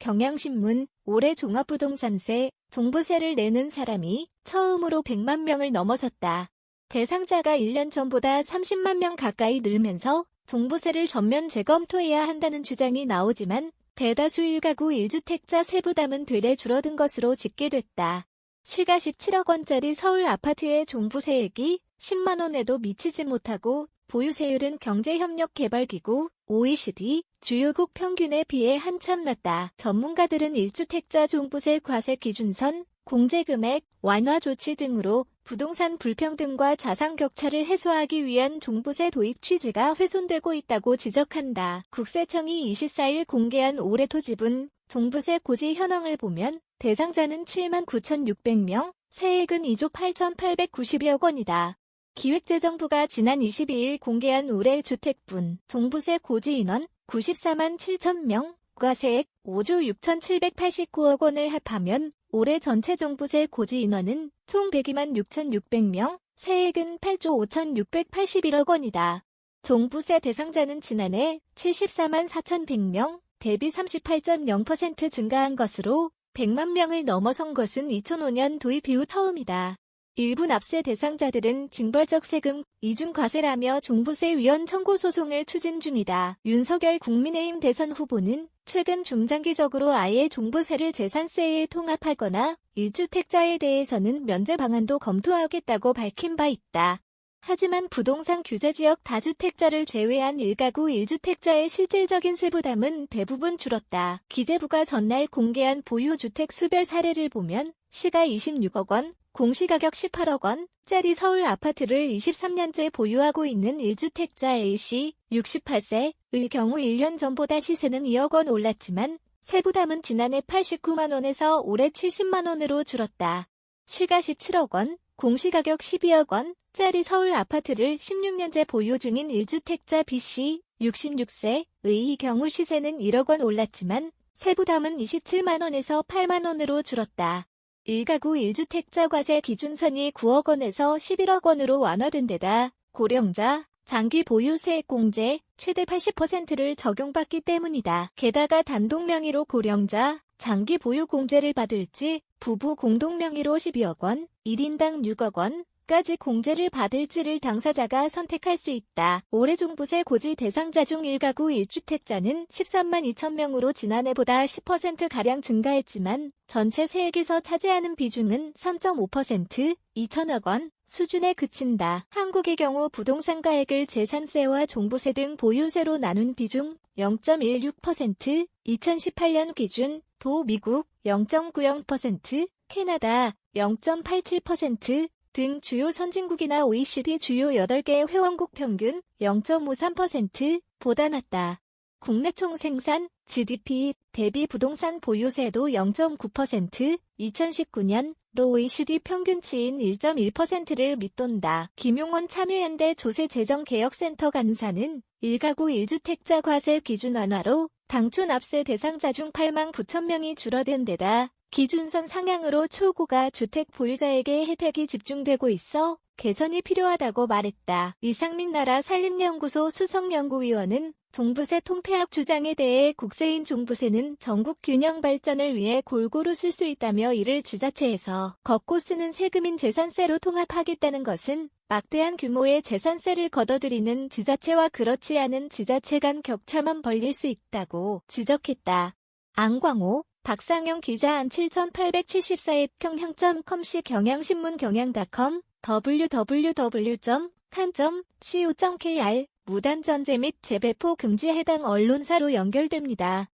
경향신문, 올해 종합부동산세, 종부세를 내는 사람이 처음으로 100만 명을 넘어섰다. 대상자가 1년 전보다 30만 명 가까이 늘면서 종부세를 전면 재검토해야 한다는 주장이 나오지만 대다수 1가구 1주택자 세부담은 되레 줄어든 것으로 집계됐다. 시가 17억 원짜리 서울 아파트의 종부세액이 10만 원에도 미치지 못하고 보유세율은 경제협력개발기구 OECD 주요국 평균에 비해 한참 낮다. 전문가들은 1주택자 종부세 과세 기준선, 공제금액, 완화 조치 등으로 부동산 불평등과 자산 격차를 해소하기 위한 종부세 도입 취지가 훼손되고 있다고 지적한다. 국세청이 24일 공개한 올해 토지분 종부세 고지 현황을 보면 대상자는 7만 9,600명, 세액은 2조 8,890여 원이다. 기획재정부가 지난 22일 공개한 올해 주택분 종부세 고지 인원 94만 7천 명, 과세액 5조 6,789억 원을 합하면 올해 전체 종부세 고지 인원은 총 102만 6,600명, 세액은 8조 5,681억 원이다. 종부세 대상자는 지난해 74만 4,100명, 대비 38.0% 증가한 것으로 100만 명을 넘어선 것은 2005년 도입 이후 처음이다. 일부 납세 대상자들은 징벌적 세금, 이중과세라며 종부세 위헌 청구 소송을 추진 중이다. 윤석열 국민의힘 대선 후보는 최근 중장기적으로 아예 종부세를 재산세에 통합하거나 1주택자에 대해서는 면제 방안도 검토하겠다고 밝힌 바 있다. 하지만 부동산 규제지역 다주택자를 제외한 1가구 1주택자의 실질적인 세부담은 대부분 줄었다. 기재부가 전날 공개한 보유주택 수별 사례를 보면 시가 26억 원, 공시가격 18억 원짜리 서울 아파트를 23년째 보유하고 있는 1주택자 A씨 68세의 경우 1년 전보다 시세는 2억 원 올랐지만 세부담은 지난해 89만 원에서 올해 70만 원으로 줄었다. 시가 17억 원, 공시가격 12억 원짜리 서울 아파트를 16년째 보유 중인 1주택자 B씨 66세의 경우 시세는 1억 원 올랐지만 세부담은 27만 원에서 8만 원으로 줄었다. 1가구 1주택자 과세 기준선이 9억 원에서 11억 원으로 완화된 데다 고령자, 장기 보유세 공제 최대 80%를 적용받기 때문이다. 게다가 단독 명의로 고령자, 장기 보유 공제를 받을지 부부 공동 명의로 12억 원, 1인당 6억 원까지 공제를 받을지를 당사자가 선택할 수 있다. 올해 종부세 고지 대상자 중 1가구 1주택자는 13만 2천 명으로 지난해보다 10%가량 증가했지만 전체 세액에서 차지하는 비중은 3.5%, 2천억 원 수준에 그친다. 한국의 경우 부동산 가액을 재산세와 종부세 등 보유세로 나눈 비중 0.16%, 2018년 기준 도 미국 0.90%, 캐나다 0.87% 등 주요 선진국이나 OECD 주요 8개 회원국 평균 0.53%보다 낮다. 국내 총생산, GDP 대비 부동산 보유세도 0.9%, 2019년로 OECD 평균치인 1.1%를 밑돈다. 김용원 참여연대 조세재정개혁센터 간사는 1가구 1주택자 과세 기준 완화로 당초 납세 대상자 중 8만 9천 명이 줄어든 데다 기준선 상향으로 초고가 주택 보유자에게 혜택이 집중되고 있어 개선이 필요하다고 말했다. 이상민 나라 산림연구소 수석연구위원은 종부세 통폐합 주장에 대해 국세인 종부세는 전국 균형 발전을 위해 골고루 쓸 수 있다며 이를 지자체에서 걷고 쓰는 세금인 재산세로 통합하겠다는 것은 막대한 규모의 재산세를 걷어들이는 지자체와 그렇지 않은 지자체 간 격차만 벌릴 수 있다고 지적했다. 안광호, 박상영 기자 안 7874의 경향.com시 경향신문 경향.com www.kan.co.kr 무단 전제 및 재배포 금지에 해당 언론사로 연결됩니다.